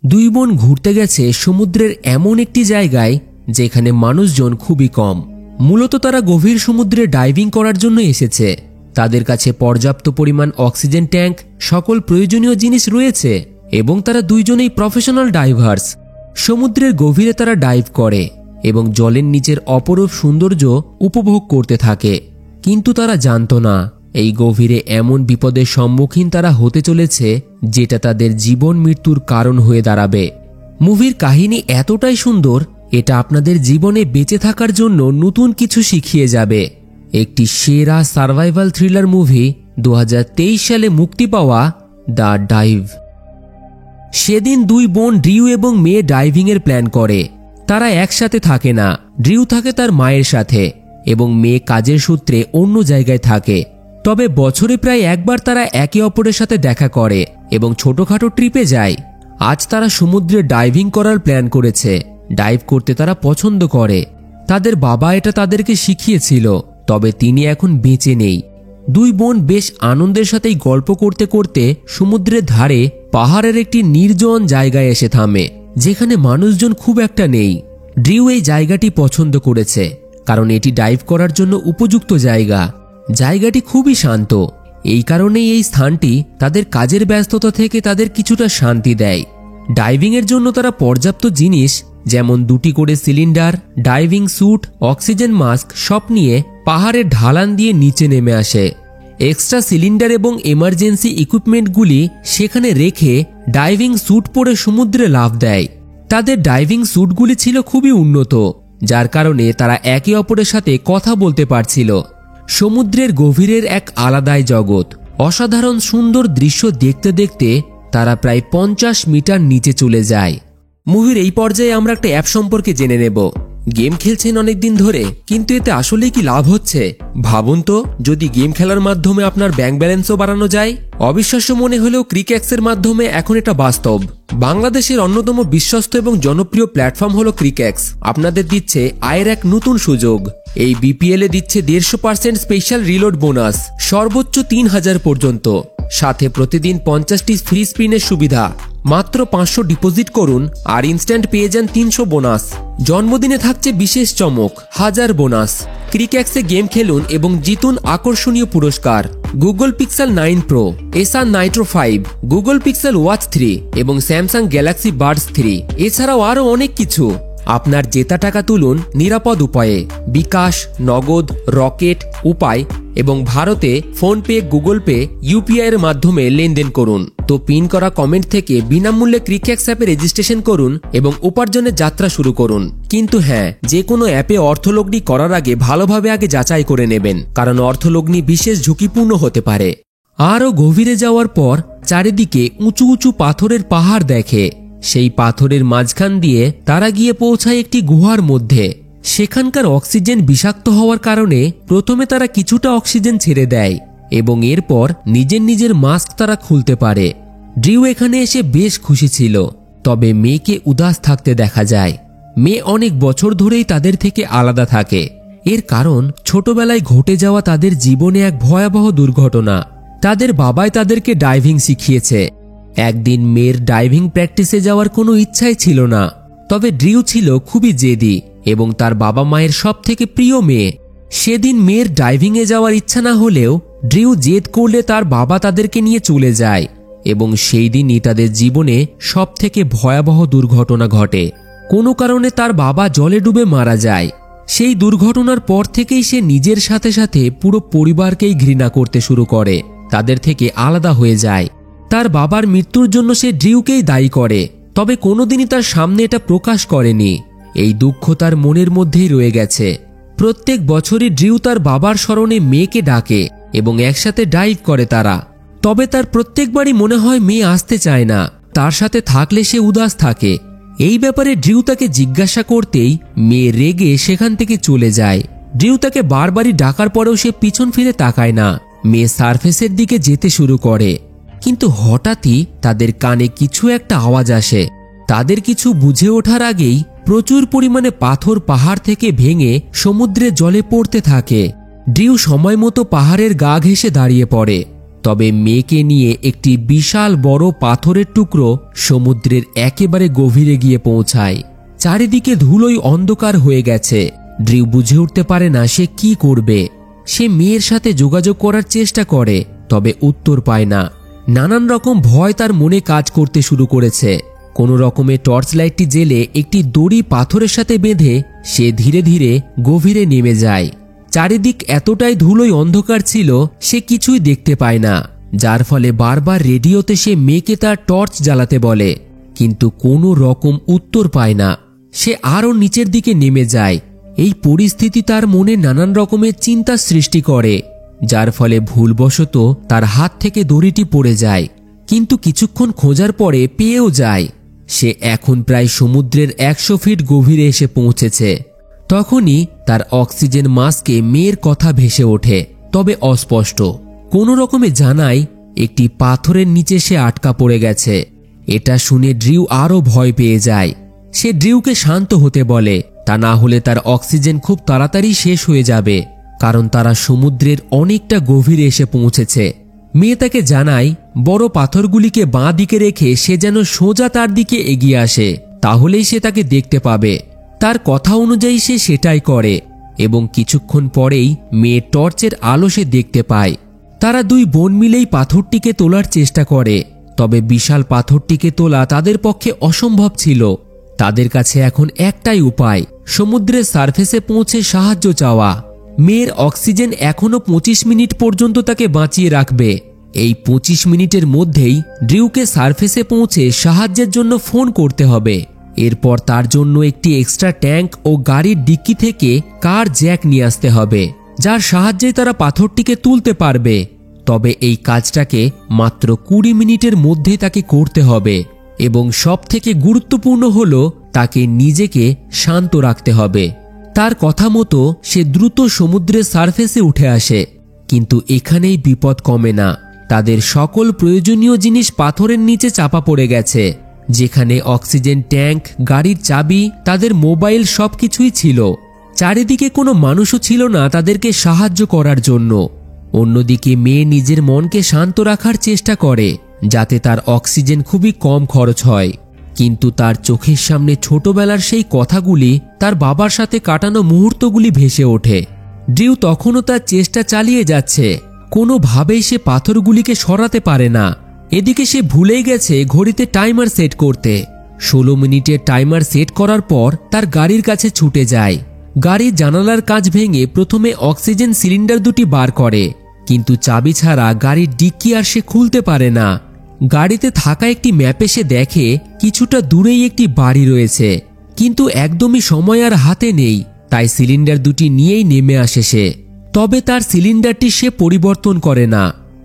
দুই বোন ঘুরতে গেছে সমুদ্রের এমন একটি জায়গায় যেখানে মানুষজন খুবই কম। মূলত তারা গভীর সমুদ্রে ডাইভিং করার জন্য এসেছে। তাদের কাছে পর্যাপ্ত পরিমাণ অক্সিজেন ট্যাঙ্ক, সকল প্রয়োজনীয় জিনিস রয়েছে এবং তারা দুইজনেই প্রফেশনাল ডাইভার্স। সমুদ্রের গভীরে তারা ডাইভ করে এবং জলের নিচের অপরূপ সৌন্দর্য উপভোগ করতে থাকে। কিন্তু তারা জানতো না এই গভীরে এমন বিপদের সম্মুখীন তারা হতে চলেছে যেটা তাদের জীবন মৃত্যুর কারণ হয়ে দাঁড়াবে। মুভির কাহিনী এতটাই সুন্দর, এটা আপনাদের জীবনে বেঁচে থাকার জন্য নতুন কিছু শিখিয়ে যাবে। একটি সেরা সার্ভাইভাল থ্রিলার মুভি 2023 সালে মুক্তি পাওয়া দ্য ডাইভ। সেদিন দুই বোন ড্রিউ এবং মেয়ে ডাইভিংয়ের প্ল্যান করে। তারা একসাথে থাকে না। ড্রিউ থাকে তার মায়ের সাথে এবং মেয়ে কাজের সূত্রে অন্য জায়গায় থাকে। তবে বছরে প্রায় একবার তারা একে অপরের সাথে দেখা করে এবং ছোটখাটো ট্রিপে যায়। আজ তারা সমুদ্রে ডাইভিং করার প্ল্যান করেছে। ডাইভ করতে তারা পছন্দ করে। তাদের বাবা এটা তাদেরকে শিখিয়েছিল, তবে তিনি এখন বেঁচে নেই। দুই বোন বেশ আনন্দের সাথেই গল্প করতে করতে সমুদ্রের ধারে পাহাড়ের একটি নির্জন জায়গায় এসে থামে, যেখানে মানুষজন খুব একটা নেই। ড্রিউ এই জায়গাটি পছন্দ করেছে কারণ এটি ডাইভ করার জন্য উপযুক্ত জায়গা। জায়গাটি খুবই শান্ত। এই কারণেই এই স্থানটি তাদের কাজের ব্যস্ততা থেকে তাদের কিছুটা শান্তি দেয়। ডাইভিংয়ের জন্য তারা পর্যাপ্ত জিনিস যেমন 2টি করে cylinder, diving suit, oxygen mask সব নিয়ে পাহাড়ের ঢালান দিয়ে নিচে নেমে আসে। এক্সট্রা সিলিন্ডার এবং এমার্জেন্সি ইকুইপমেন্টগুলি সেখানে রেখে ডাইভিং স্যুট পরে সমুদ্রে লাফ দেয়। তাদের ডাইভিং স্যুটগুলি ছিল খুবই উন্নত, যার কারণে তারা একে অপরের সাথে কথা বলতে পারছিল। সমুদ্রের গভীরের এক আলাদাই জগৎ। অসাধারণ সুন্দর দৃশ্য দেখতে দেখতে তারা প্রায় 50 মিটার নিচে চলে যায়। মুভির এই পর্যায়ে আমরা একটা অ্যাপ সম্পর্কে জেনে নেব। গেম খেলছেন অনেকদিন ধরে, কিন্তু এতে আসলেই কি লাভ হচ্ছে? ভাবুন তো, যদি গেম খেলার মাধ্যমে আপনার ব্যাংক ব্যালেন্সও বাড়ানো যায়। অবিশ্বাস্য মনে হলেও ক্রিকএক্সের মাধ্যমে এখন এটা বাস্তব। বাংলাদেশের অন্যতম বিশ্বস্ত এবং জনপ্রিয় প্ল্যাটফর্ম হলো ক্রিকএক্স। আপনাদের দিচ্ছে আয়ের এক নতুন সুযোগ। এই বিপিএল এ দিচ্ছে 150% স্পেশাল রিলোড বোনাস, সর্বোচ্চ 3000 পর্যন্ত। সাথে প্রতিদিন 50টি ফ্রি স্পিনের সুবিধা। মাত্র 500 ডিপোজিট করুন আর ইনস্ট্যান্ট পেয়ে যান 300 বোনাস। জন্মদিনে থাকছে বিশেষ চমক, 1000 বোনাস। ক্রিকএক্সে গেম খেলুন এবং জিতুন আকর্ষণীয় পুরস্কার: গুগল পিক্সেল 9 প্রো, এসার নাইট্রো 5, গুগল পিক্সেল ওয়াচ 3 এবং স্যামসাং গ্যালাক্সি বাডস 3। এছাড়াও আরও অনেক কিছু। আপনার জেতা টাকা তুলুন নিরাপদ উপায়ে। বিকাশ, নগদ, রকেট, উপায় এবং ভারতে ফোনপে, গুগল পে, ইউপিআই এর মাধ্যমে লেনদেন করুন। তো পিন করা কমেন্ট থেকে বিনামূল্যে ক্রিকএক্স অ্যাপে রেজিস্ট্রেশন করুন এবং উপার্জনের যাত্রা শুরু করুন। কিন্তু হ্যাঁ, যে কোনো অ্যাপে অর্থলগ্নি করার আগে ভালোভাবে আগে যাচাই করে নেবেন, কারণ অর্থলগ্নি বিশেষ ঝুঁকিপূর্ণ হতে পারে। আরও গভীরে যাওয়ার পর চারিদিকে উঁচু উঁচু পাথরের পাহাড় দেখে। সেই পাথরের মাঝখান দিয়ে তারা গিয়ে পৌঁছায় একটি গুহার মধ্যে। সেখানকার অক্সিজেন বিষাক্ত হওয়ার কারণে প্রথমে তারা কিছুটা অক্সিজেন ছেড়ে দেয় এবং এরপর নিজের নিজের মাস্ক তারা খুলতে পারে। ড্রিউ এখানে এসে বেশ খুশি ছিল, তবে মেয়েকে উদাস থাকতে দেখা যায়। মেয়ে অনেক বছর ধরেই তাদের থেকে আলাদা থাকে। এর কারণ ছোটবেলায় ঘটে যাওয়া তাদের জীবনে এক ভয়াবহ দুর্ঘটনা। তাদের বাবাই তাদেরকে ডাইভিং শিখিয়েছে। একদিন মেয়ের ডাইভিং প্র্যাকটিসে যাওয়ার কোনো ইচ্ছাই ছিল না, তবে ড্রিউ ছিল খুবই জেদি এবং তার বাবা মায়ের সব থেকে প্রিয় মেয়ে। সেদিন মেয়ের ডাইভিংয়ে যাওয়ার ইচ্ছা না হলেও ড্রিউ জেদ করলে তার বাবা তাদেরকে নিয়ে চলে যায় এবং সেই দিনই তাদের জীবনে সব থেকে ভয়াবহ দুর্ঘটনা ঘটে। কোনো কারণে তার বাবা জলে ডুবে মারা যায়। সেই দুর্ঘটনার পর থেকেই সে নিজের সাথে সাথে পুরো পরিবারকেই ঘৃণা করতে শুরু করে, তাদের থেকে আলাদা হয়ে যায়। তার বাবার মৃত্যুর জন্য সে ড্রিউকেই দায়ী করে, তবে কোনোদিনই তার সামনে এটা প্রকাশ করেনি। এই দুঃখ তার মনের মধ্যেই রয়ে গেছে। প্রত্যেক বছরই ড্রিউ তার বাবার স্মরণে মেয়েকে ডাকে এবং একসাথে ডাইভ করে তারা। তবে তার প্রত্যেকবারই মনে হয় মেয়ে আসতে চায় না, তার সাথে থাকলে সে উদাস থাকে। এই ব্যাপারে ড্রিউ তাকে জিজ্ঞাসা করতেই মেয়ে রেগে সেখান থেকে চলে যায়। ড্রিউ তাকে বারবারই ডাকার পরেও সে পিছন ফিরে তাকায় না। মেয়ে সারফেসের দিকে যেতে শুরু করে, কিন্তু হঠাৎই তাদের কানে কিছু একটা আওয়াজ আসে। তাদের কিছু বুঝে ওঠার আগেই প্রচুর পরিমাণে পাথর পাহাড় থেকে ভেঙে সমুদ্রে জলে পড়তে থাকে। ড্রিউ সময় মতো পাহাড়ের গা ঘেঁষে দাঁড়িয়ে পড়ে। তবে মেয়েকে নিয়ে একটি বিশাল বড় পাথরের টুকরো সমুদ্রের একেবারে গভীরে গিয়ে পৌঁছায়। চারিদিকে ধুলোয় অন্ধকার হয়ে গেছে। ড্রিউ বুঝে উঠতে পারে না সে কি করবে। সে মেয়ের সাথে যোগাযোগ করার চেষ্টা করে, তবে উত্তর পায় না। নানান রকম ভয় তার মনে কাজ করতে শুরু করেছে। কোনো রকমে টর্চ লাইটটি জেলে একটি দড়ি পাথরের সাথে বেঁধে সে ধীরে ধীরে গভীরে নেমে যায়। চারিদিক এতটাই ধুলোয় অন্ধকার ছিল সে কিছুই দেখতে পায় না, যার ফলে বারবার রেডিওতে সে মেয়েকে তার টর্চ জ্বালাতে বলে, কিন্তু কোনো রকম উত্তর পায় না। সে আরও নিচের দিকে নেমে যায়। এই পরিস্থিতি তার মনে নানান রকমের চিন্তার সৃষ্টি করে, যার ফলে ভুলবশত তার হাত থেকে দড়িটি পড়ে যায়। কিন্তু কিছুক্ষণ খোঁজার পরে পেয়েও যায়। সে এখন প্রায় সমুদ্রের 100 ফিট গভীরে এসে পৌঁছেছে। তখনই তার অক্সিজেন মাস্কে মেয়ের কথা ভেসে ওঠে, তবে অস্পষ্ট। কোনো রকমে জানায় একটি পাথরের নিচে সে আটকা পড়ে গেছে। এটা শুনে ড্রিউ আরও ভয় পেয়ে যায়। সে ড্রিউকে শান্ত হতে বলে, তা না হলে তার অক্সিজেন খুব তাড়াতাড়ি শেষ হয়ে যাবে, কারণ তারা সমুদ্রের অনেকটা গভীরে এসে পৌঁছেছে। মেয়ে তাকে জানায় বড় পাথরগুলিকে বাঁ দিকে রেখে সে যেন সোজা তার দিকে এগিয়ে আসে, তাহলেই সে তাকে দেখতে পাবে। তার কথা অনুযায়ী সে সেটাই করে এবং কিছুক্ষণ পরেই মেয়ে টর্চের আলো সে দেখতে পায়। তারা দুই বোন মিলেই পাথরটিকে তোলার চেষ্টা করে, তবে বিশাল পাথরটিকে তোলা তাদের পক্ষে অসম্ভব ছিল। তাদের কাছে এখন একটাই উপায়, সমুদ্রের সারফেসে পৌঁছে সাহায্য চাওয়া। মেয়ের অক্সিজেন এখনো 25 মিনিট পর্যন্ত তাকে বাঁচিয়ে রাখবে। এই 25 মিনিটের মধ্যেই ড্রিউকে সারফেসে পৌঁছে সাহায্যের জন্য ফোন করতে হবে। এরপর তার জন্য একটি এক্সট্রা ট্যাঙ্ক ও গাড়ির ডিক্কি থেকে কার জ্যাক নিয়ে আসতে হবে, যার সাহায্যে তারা পাথরটিকে তুলতে পারবে। তবে এই কাজটাকে মাত্র 20 মিনিটের মধ্যে তাকে করতে হবে এবং সবথেকে গুরুত্বপূর্ণ হলো তাকে নিজেকে শান্ত রাখতে হবে। তার কথা মতো সে দ্রুত সমুদ্রের সারফেসে উঠে আসে, কিন্তু এখানেই বিপদ কমে না। তাদের সকল প্রয়োজনীয় জিনিস পাথরের নিচে চাপা পড়ে গেছে, যেখানে অক্সিজেন ট্যাঙ্ক, গাড়ির চাবি, তাদের মোবাইল সবকিছুই ছিল। চারিদিকে কোনো মানুষও ছিল না তাদেরকে সাহায্য করার জন্য। অন্যদিকে মেয়ে নিজের মনকে শান্ত রাখার চেষ্টা করে, যাতে তার অক্সিজেন খুবই কম খরচ হয়। কিন্তু তার চোখের সামনে ছোটবেলার সেই কথাগুলি, তার বাবার সাথে কাটানো মুহূর্তগুলি ভেসে ওঠে। ড্রিউ তখনও তার চেষ্টা চালিয়ে যাচ্ছে, কোনোভাবেই সে পাথরগুলিকে সরাতে পারে না। এদিকে সে ভুলেই গেছে ঘড়িতে টাইমার সেট করতে। 16 মিনিটের টাইমার সেট করার পর তার গাড়ির কাছে ছুটে যায়। গাড়ির জানালার কাঁচ ভেঙে প্রথমে অক্সিজেন সিলিন্ডার দুটি বার করে, কিন্তু চাবি ছাড়া গাড়ির ডিক্কি আর সে খুলতে পারে না। গাড়িতে থাকা একটি ম্যাপে সে দেখে কিছুটা দূরেই একটি বাড়ি রয়েছে, কিন্তু একদমই সময় আর হাতে নেই, তাই সিলিন্ডার দুটি নিয়েই নেমে আসে সে। তবে তার সিলিন্ডারটি সে পরিবর্তন করে না।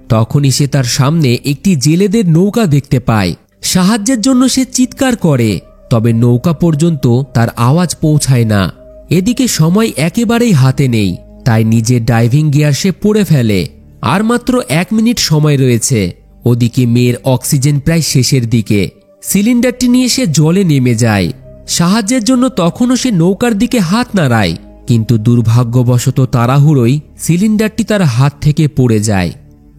তখনই সে তার সামনে একটি জেলেদের নৌকা দেখতে পায়। সাহায্যের জন্য সে চিৎকার করে, তবে নৌকা পর্যন্ত তার আওয়াজ পৌঁছায় না। এদিকে সময় একেবারেই হাতে নেই, তাই নিজের ডাইভিং গিয়ার সে পরে ফেলে। আর মাত্র 1 মিনিট সময় রয়েছে। ওদিকে মেয়ের অক্সিজেন প্রায় শেষের দিকে। সিলিন্ডারটি নিয়ে সে জলে নেমে যায়। সাহায্যের জন্য তখনও সে নৌকার দিকে হাত নাড়ায়, কিন্তু দুর্ভাগ্যবশত তাড়াহুড়োই সিলিন্ডারটি তার হাত থেকে পড়ে যায়।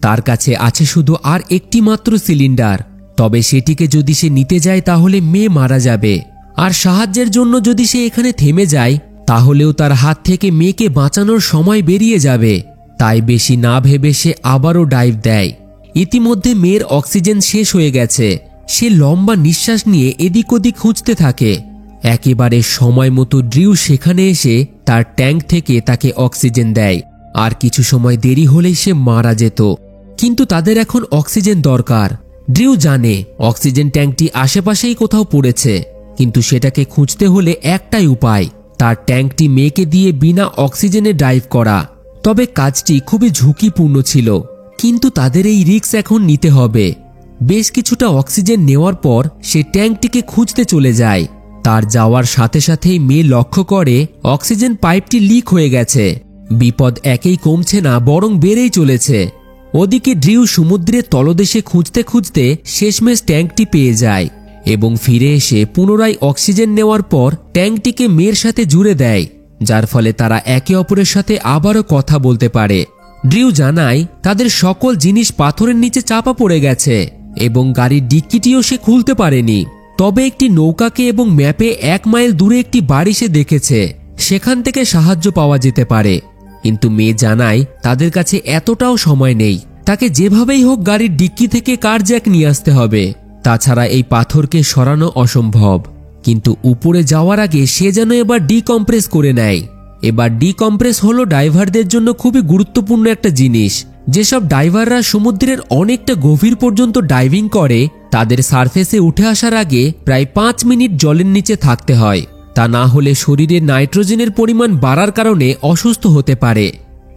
তার কাছে আছে শুধু আর একটি মাত্র সিলিন্ডার, তবে সেটিকে যদি সে নিতে যায় তাহলে মেয়ে মারা যাবে। আর সাহায্যের জন্য যদি সে এখানে থেমে যায় তাহলেও তার হাত থেকে মেয়েকে বাঁচানোর সময় বেরিয়ে যাবে। তাই বেশি না ভেবে সে আবারও ডাইভ দেয়। ইতিমধ্যে মেয়ের অক্সিজেন শেষ হয়ে গেছে। সে লম্বা নিঃশ্বাস নিয়ে এদিক ওদিক খুঁজতে থাকে। একেবারে সময় মতো ড্রিউ সেখানে এসে তার ট্যাঙ্ক থেকে তাকে অক্সিজেন দেয়। আর কিছু সময় দেরি হলেই সে মারা যেত। কিন্তু তাদের এখন অক্সিজেন দরকার। ড্রিউ জানে অক্সিজেন ট্যাঙ্কটি আশেপাশেই কোথাও পড়েছে, কিন্তু সেটাকে খুঁজতে হলে একটাই উপায়, তার ট্যাঙ্কটি মেয়েকে দিয়ে বিনা অক্সিজেনে ডাইভ করা। তবে কাজটি খুবই ঝুঁকিপূর্ণ ছিল, কিন্তু তাদের এই রিস্ক এখন নিতে হবে। বেশ কিছুটা অক্সিজেন নেওয়ার পর সে ট্যাঙ্কটিকে খুঁজতে চলে যায়। তার যাওয়ার সাথে সাথেই মেয়ে লক্ষ্য করে অক্সিজেন পাইপটি লিক হয়ে গেছে। বিপদ একেই কমছে না, বরং বেড়েই চলেছে। ওদিকে ড্রিউ সমুদ্রের তলদেশে খুঁজতে খুঁজতে শেষমেশ ট্যাঙ্কটি পেয়ে যায় এবং ফিরে এসে পুনরায় অক্সিজেন নেওয়ার পর ট্যাঙ্কটিকে মেয়ের সাথে জুড়ে দেয়, যার ফলে তারা একে অপরের সাথে আবারও কথা বলতে পারে। ড্রিউ জানায় তাদের সকল জিনিস পাথরের নিচে চাপা পড়ে গেছে এবং গাড়ির ডিক্কিটিও সে খুলতে পারেনি। তবে একটি নৌকাকে এবং ম্যাপে 1 মাইল দূরে একটি বাড়ি সে দেখেছে, সেখান থেকে সাহায্য পাওয়া যেতে পারে। কিন্তু মেয়ে জানায় তাদের কাছে এতটাও সময় নেই, তাকে যেভাবেই হোক গাড়ির ডিক্কি থেকে কারজ্যাক নিয়ে আসতে হবে, তাছাড়া এই পাথরকে সরানো অসম্ভব। কিন্তু উপরে যাওয়ার আগে সে যেন এবার ডিকম্প্রেস করে নেয়। এবার ডিকম্প্রেস হলো ডাইভারদের জন্য খুবই গুরুত্বপূর্ণ একটা জিনিস। যেসব ডাইভাররা সমুদ্রের অনেকটা গভীর পর্যন্ত ডাইভিং করে তাদের সারফেসে উঠে আসার আগে প্রায় 5 মিনিট জলের নিচে থাকতে হয়, তা না হলে শরীরে নাইট্রোজেনের পরিমাণ বাড়ার কারণে অসুস্থ হতে পারে।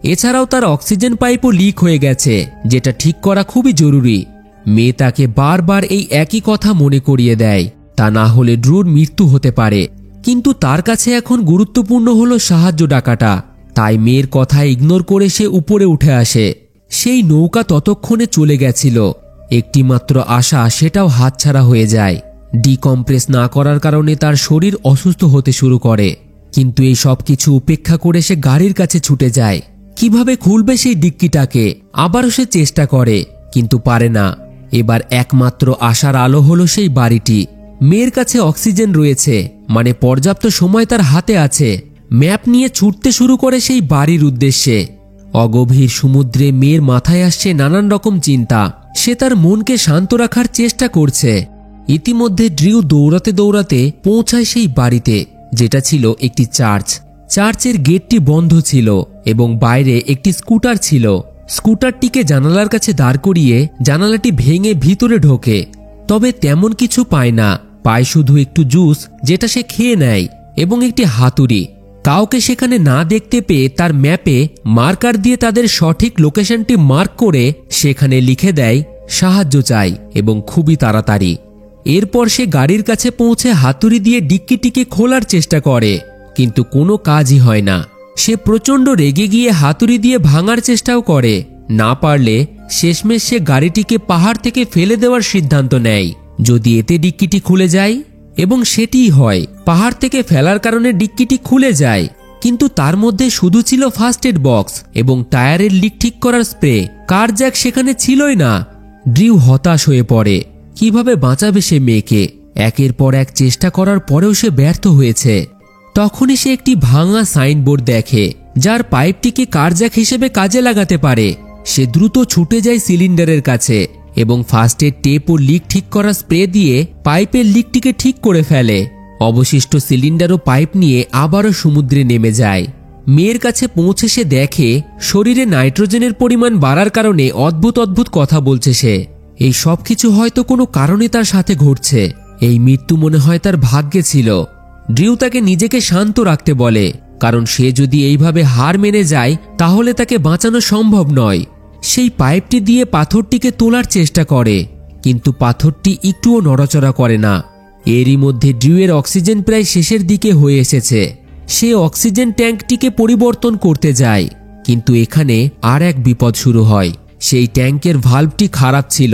এছাড়াও তার অক্সিজেন পাইপও লিক হয়ে গেছে, যেটা ঠিক করা খুবই জরুরি। মেয়ে তাকে বারবার এই একই কথা মনে করিয়ে দেয়, তা না হলে ড্রুর মৃত্যু হতে পারে। কিন্তু তার কাছে এখন গুরুত্বপূর্ণ হলো সাহায্য ডাকাটা, তাই মেয়ের কথা ইগনোর করে সে উপরে উঠে আসে। সেই নৌকা ততক্ষণে চলে গেছিল। একটি মাত্র আশা, সেটাও হাতছাড়া হয়ে যায়। ডিকম্প্রেস না করার কারণে তার শরীর অসুস্থ হতে শুরু করে। কিন্তু এই সব কিছু উপেক্ষা করে সে গাড়ির কাছে ছুটে যায়। কিভাবে খুলবে সেই ডিক্কিটাকে? আবারও সে চেষ্টা করে, কিন্তু পারে না। এবার একমাত্র আশার আলো হলো সেই বাড়িটি। মেয়ের কাছে অক্সিজেন রয়েছে, মানে পর্যাপ্ত সময় তার হাতে আছে। ম্যাপ নিয়ে ছুটতে শুরু করে সেই বাড়ির উদ্দেশ্যে। অগভীর সমুদ্রে মেয়ের মাথায় আসছে নানান রকম চিন্তা। সে তার মনকে শান্ত রাখার চেষ্টা করছে। ইতিমধ্যে ড্রিউ দৌড়াতে দৌড়াতে পৌঁছায় সেই বাড়িতে, যেটা ছিল একটি চার্চ। চার্চের গেটটি বন্ধ ছিল এবং বাইরে একটি স্কুটার ছিল। স্কুটারটিকে জানালার কাছে দাঁড় করিয়ে জানালাটি ভেঙে ভিতরে ঢোকে, তবে তেমন কিছু পায় না। পায় শুধু একটু জুস, যেটা সে খেয়ে নেয়, এবং একটি হাতুড়ি। কাউকে সেখানে না দেখতে পেয়ে তার ম্যাপে মার্কার দিয়ে তাদের সঠিক লোকেশনটি মার্ক করে সেখানে লিখে দেয় সাহায্য চাই, এবং খুবই তাড়াতাড়ি। এরপর সে গাড়ির কাছে পৌঁছে হাতুড়ি দিয়ে ডিক্কিটিকে খোলার চেষ্টা করে, কিন্তু কোনো কাজই হয় না। সে প্রচণ্ড রেগে গিয়ে হাতুড়ি দিয়ে ভাঙার চেষ্টাও করে। না পারলে শেষমেশ সে গাড়িটিকে পাহাড় থেকে ফেলে দেওয়ার সিদ্ধান্ত নেয়, যদি এতে ডিক্কিটি খুলে যায়। এবং সেটিই হয়। পাহাড় থেকে ফেলার কারণে ডিক্কিটি খুলে যায়, কিন্তু তার মধ্যে শুধু ছিল ফার্স্ট এড বক্স এবং টায়ারের লিক ঠিক করার স্প্রে। কারজ্যাক সেখানে ছিলই না। ড্রিউ হতাশ হয়ে পড়ে। কিভাবে বাঁচাবে সে মেয়েকে? একের পর এক চেষ্টা করার পরেও সে ব্যর্থ হয়েছে। তখনই সে একটি ভাঙা সাইনবোর্ড দেখে, যার পাইপটিকে কারজ্যাক হিসেবে কাজে লাগাতে পারে। সে দ্রুত ছুটে যায় সিলিন্ডারের কাছে এবং ফার্স্ট এড টেপ ও লিক ঠিক করা স্প্রে দিয়ে পাইপের লিকটিকে ঠিক করে ফেলে। অবশিষ্ট সিলিন্ডার ও পাইপ নিয়ে আবারও সমুদ্রে নেমে যায়। মেয়ের কাছে পৌঁছে সে দেখে শরীরে নাইট্রোজেনের পরিমাণ বাড়ার কারণে অদ্ভুত অদ্ভুত কথা বলছে সে। এই সব কিছু হয়তো কোনো কারণে তার সাথে ঘটছে। এই মৃত্যু মনে হয় তার ভাগ্যে ছিল। ড্রিউ তাকে নিজেকে শান্ত রাখতে বলে, কারণ সে যদি এইভাবে হার মেনে যায় তাহলে তাকে বাঁচানো সম্ভব নয়। সেই পাইপটি দিয়ে পাথরটিকে তোলার চেষ্টা করে, কিন্তু পাথরটি একটুও নড়াচড়া করে না। এরই মধ্যে ড্রিউয়ের অক্সিজেন প্রায় শেষের দিকে হয়ে এসেছে। সে অক্সিজেন ট্যাঙ্কটিকে পরিবর্তন করতে যায়, কিন্তু এখানে আর এক বিপদ শুরু হয়। সেই ট্যাঙ্কের ভালভটি খারাপ ছিল।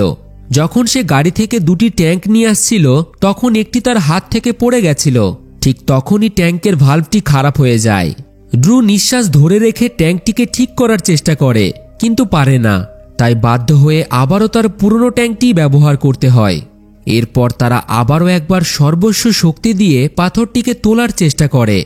যখন সে গাড়ি থেকে 2টি ট্যাঙ্ক নিয়ে আসছিল তখন একটি তার হাত থেকে পড়ে গেছিল। ঠিক তখনই ট্যাঙ্কের ভালভটি খারাপ হয়ে যায়। ড্রু নিঃশ্বাস ধরে রেখে ট্যাঙ্কটিকে ঠিক করার চেষ্টা করে, কিন্তু পারে না। তাই বাধ্য হয়ে আবারও তার পুরনো ট্যাঙ্কটি ব্যবহার করতে হয়। এরপর তারা আবারও একবার সর্বস্ব শক্তি দিয়ে পাথরটিকে তোলার চেষ্টা করে।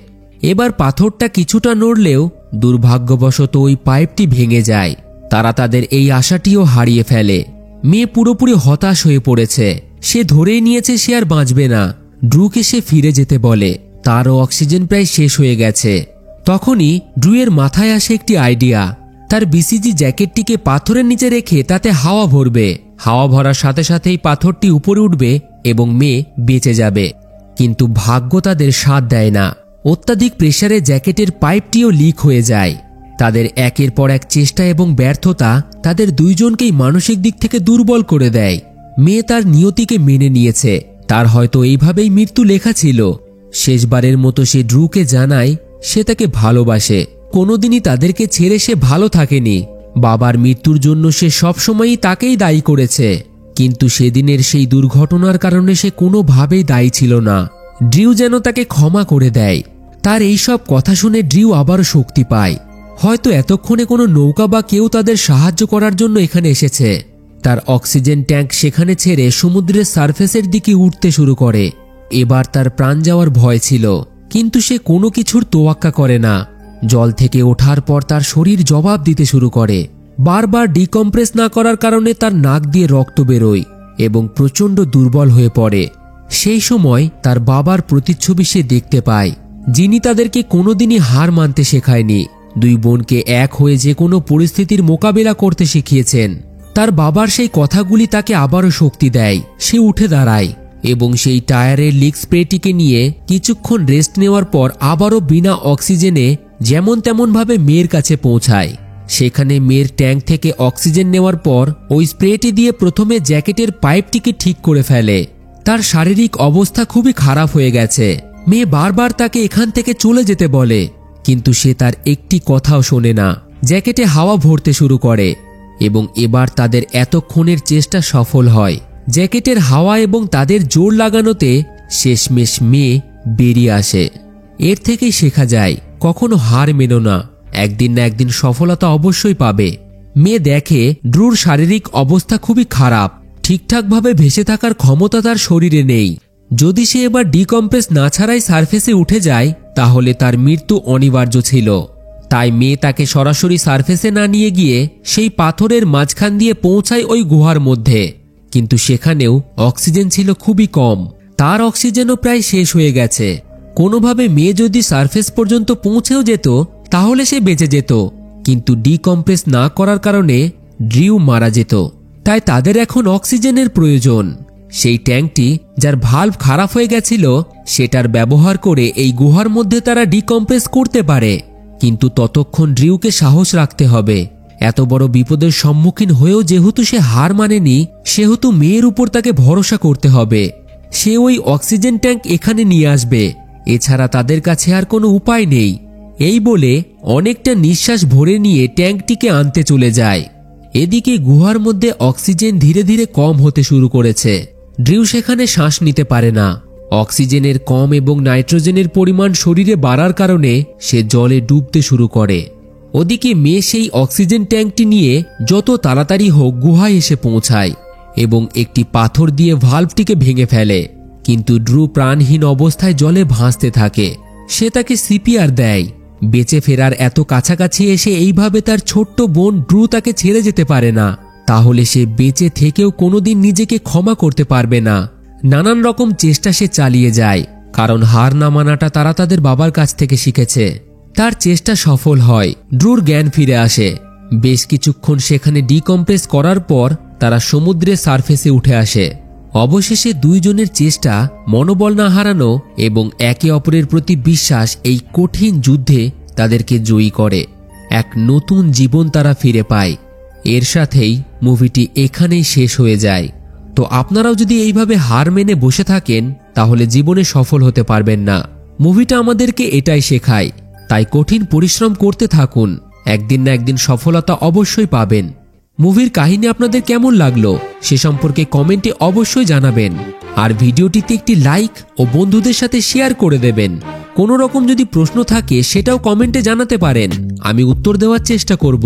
এবার পাথরটা কিছুটা নড়লেও দুর্ভাগ্যবশত ওই পাইপটি ভেঙে যায়। তারা তাদের এই আশাটিও হারিয়ে ফেলে। মেয়ে পুরোপুরি হতাশ হয়ে পড়েছে। সে ধরেই নিয়েছে সে আর বাঁচবে না। ড্রুকে সে ফিরে যেতে বলে, তারও অক্সিজেন প্রায় শেষ হয়ে গেছে। তখনই ড্রুয়ের মাথায় আসে একটি আইডিয়া। তার বিসিজি জ্যাকেটটিকে পাথরের নিচে রেখে তাতে হাওয়া ভরবে। হাওয়া ভরার সাথে সাথেই পাথরটি উপরে উঠবে এবং মেয়ে বেঁচে যাবে। কিন্তু ভাগ্য তাদের সাথ দেয় না। অত্যাধিক প্রেসারে জ্যাকেটের পাইপটিও লিক হয়ে যায়। তাদের একের পর এক চেষ্টা এবং ব্যর্থতা তাদের দুইজনকেই মানসিক দিক থেকে দুর্বল করে দেয়। মেয়ে তার নিয়তিকে মেনে নিয়েছে। তার হয়তো এইভাবেই মৃত্যু লেখা ছিল। শেষবারের মতো সে ড্রুকে জানায় সে তাকে ভালোবাসে। কোনোদিনই তাদেরকে ছেড়ে সে ভালো থাকেনি। বাবার মৃত্যুর জন্য সে সবসময়ই তাকেই দায়ী করেছে, কিন্তু সেদিনের সেই দুর্ঘটনার কারণে সে কোনোভাবেই দায়ী ছিল না। ড্রিউ যেন তাকে ক্ষমা করে দেয়। তার এইসব কথা শুনে ড্রিউ আবারও শক্তি পায়। হয়তো এতক্ষণে কোনো নৌকা বা কেউ তাদের সাহায্য করার জন্য এখানে এসেছে। তার অক্সিজেন ট্যাঙ্ক সেখানে ছেড়ে সমুদ্রের সারফেসের দিকে উঠতে শুরু করে। এবার তার প্রাণ যাওয়ার ভয় ছিল, কিন্তু সে কোনো কিছুর তোয়াক্কা করে না। জল থেকে ওঠার পর তার শরীর জবাব দিতে শুরু করে। বারবার ডিকম্প্রেস না করার কারণে তার নাক দিয়ে রক্ত বেরোয় এবং প্রচণ্ড দুর্বল হয়ে পড়ে। সেই সময় তার বাবার প্রতিচ্ছবি সে দেখতে পায়, যিনি তাদেরকে কোনোদিনই হার মানতে শেখায়নি। দুই বোনকে এক হয়ে যে কোনো পরিস্থিতির মোকাবেলা করতে শিখিয়েছেন। তার বাবার সেই কথাগুলি তাকে আবারও শক্তি দেয়। সে উঠে দাঁড়ায় এবং সেই টায়ারের লিক স্প্রেটিকে নিয়ে কিছুক্ষণ রেস্ট নেওয়ার পর আবারও বিনা অক্সিজেনে যেমন তেমনভাবে মেয়ের কাছে পৌঁছায়। সেখানে মেয়ের ট্যাঙ্ক থেকে অক্সিজেন নেওয়ার পর ওই স্প্রেটি দিয়ে প্রথমে জ্যাকেটের পাইপটিকে ঠিক করে ফেলে। তার শারীরিক অবস্থা খুবই খারাপ হয়ে গেছে। মেয়ে বারবার তাকে এখান থেকে চলে যেতে বলে, কিন্তু সে তার একটি কথাও শোনে না। জ্যাকেটে হাওয়া ভরতে শুরু করে এবং এবার তাদের এতক্ষণের চেষ্টা সফল হয়। জ্যাকেটের হাওয়া এবং তাদের জোর লাগানোতে শেষমেশ মেয়ে বেরিয়ে আসে। এর থেকেই শেখা যায়, কখনো হার মেনো না, একদিন না একদিন সফলতা অবশ্যই পাবে। মেয়ে দেখে ড্রুর শারীরিক অবস্থা খুবই খারাপ, ঠিকঠাকভাবে ভেসে থাকার ক্ষমতা তার শরীরে নেই। যদি সে এবার ডিকম্প্রেস না ছাড়াই সারফেসে উঠে যায় তাহলে তার মৃত্যু অনিবার্য ছিল। তাই মেয়ে তাকে সরাসরি সারফেসে না নিয়ে গিয়ে সেই পাথরের মাঝখান দিয়ে পৌঁছায় ওই গুহার মধ্যে। কিন্তু সেখানেও অক্সিজেন ছিল খুবই কম, তার অক্সিজেনও প্রায় শেষ হয়ে গেছে। কোনোভাবে মেয়ে যদি সারফেস পর্যন্ত পৌঁছেও যেত তাহলে সে বেঁচে যেত, কিন্তু ডিকম্প্রেস না করার কারণে ড্রিউ মারা যেত। তাই তাদের এখন অক্সিজেনের প্রয়োজন। সেই ট্যাঙ্কটি যার ভালভ খারাপ হয়ে গেছিল সেটার ব্যবহার করে এই গুহার মধ্যে তারা ডিকম্প্রেস করতে পারে। কিন্তু ততক্ষণ ড্রিউকে সাহস রাখতে হবে। এত বড় বিপদের সম্মুখীন হয়েও যেহেতু সে হার মানেনি, সেহেতু মেয়ের উপর তাকে ভরসা করতে হবে। সে ওই অক্সিজেন ট্যাঙ্ক এখানে নিয়ে আসবে, এছাড়া তাদের কাছে আর কোনো উপায় নেই। এই বলে অনেকটা নিঃশ্বাস ভরে নিয়ে ট্যাঙ্কটিকে আনতে চলে যায়। এদিকে গুহার মধ্যে অক্সিজেন ধীরে ধীরে কম হতে শুরু করেছে। ড্রিউ সেখানে শ্বাস নিতে পারে না। অক্সিজেনের কম এবং নাইট্রোজেনের পরিমাণ শরীরে বাড়ার কারণে সে জলে ডুবতে শুরু করে। ওদিকে মেয়ে সেই অক্সিজেন ট্যাঙ্কটি নিয়ে যত তাড়াতাড়ি হোক গুহায় এসে পৌঁছায় এবং একটি পাথর দিয়ে ভালভটিকে ভেঙে ফেলে। কিন্তু ড্রু প্রাণহীন অবস্থায় জলে ভাসতে থাকে। সে তাকে সিপিআর দেয়। বেঁচে ফেরার এত কাছাকাছি এসে এইভাবে তার ছোট্ট বোন ড্রু তাকে ছেড়ে যেতে পারে না, তাহলে সে বেঁচে থেকেও কোনোদিন নিজেকে ক্ষমা করতে পারবে না। নানান রকম চেষ্টা সে চালিয়ে যায়, কারণ হার না মানাটা তারা তাদের বাবার কাছ থেকে শিখেছে। তার চেষ্টা সফল হয়, ড্রুর জ্ঞান ফিরে আসে। বেশ কিছুক্ষণ সেখানে ডিকম্প্রেস করার পর তারা সমুদ্রের সারফেসে উঠে আসে। অবশেষে দুইজনের চেষ্টা, মনোবল না হারানো এবং একে অপরের প্রতি বিশ্বাস এই কঠিন যুদ্ধে তাদেরকে জয়ী করে। এক নতুন জীবন তারা ফিরে পায়। এর সাথেই মুভিটি এখানেই শেষ হয়ে যায়। তো আপনারাও যদি এইভাবে হার মেনে বসে থাকেন তাহলে জীবনে সফল হতে পারবেন না। মুভিটা আমাদেরকে এটাই শেখায়। তাই কঠিন পরিশ্রম করতে থাকুন, একদিন না একদিন সফলতা অবশ্যই পাবেন। মুভির কাহিনী আপনাদের কেমন লাগলো সে সম্পর্কে কমেন্টে অবশ্যই জানাবেন। আর ভিডিওটিতে একটি লাইক ও বন্ধুদের সাথে শেয়ার করে দেবেন। কোনো রকম যদি প্রশ্ন থাকে সেটাও কমেন্টে জানাতে পারেন, আমি উত্তর দেওয়ার চেষ্টা করব।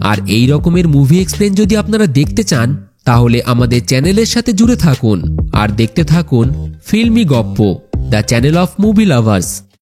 আর এই রকমের মুভি এক্সপ্লেন যদি আপনারা দেখতে চান তাহলে আমাদের চ্যানেলের সাথে জুড়ে থাকুন আর দেখতে থাকুন ফিল্মি গপ্প, the channel of movie lovers.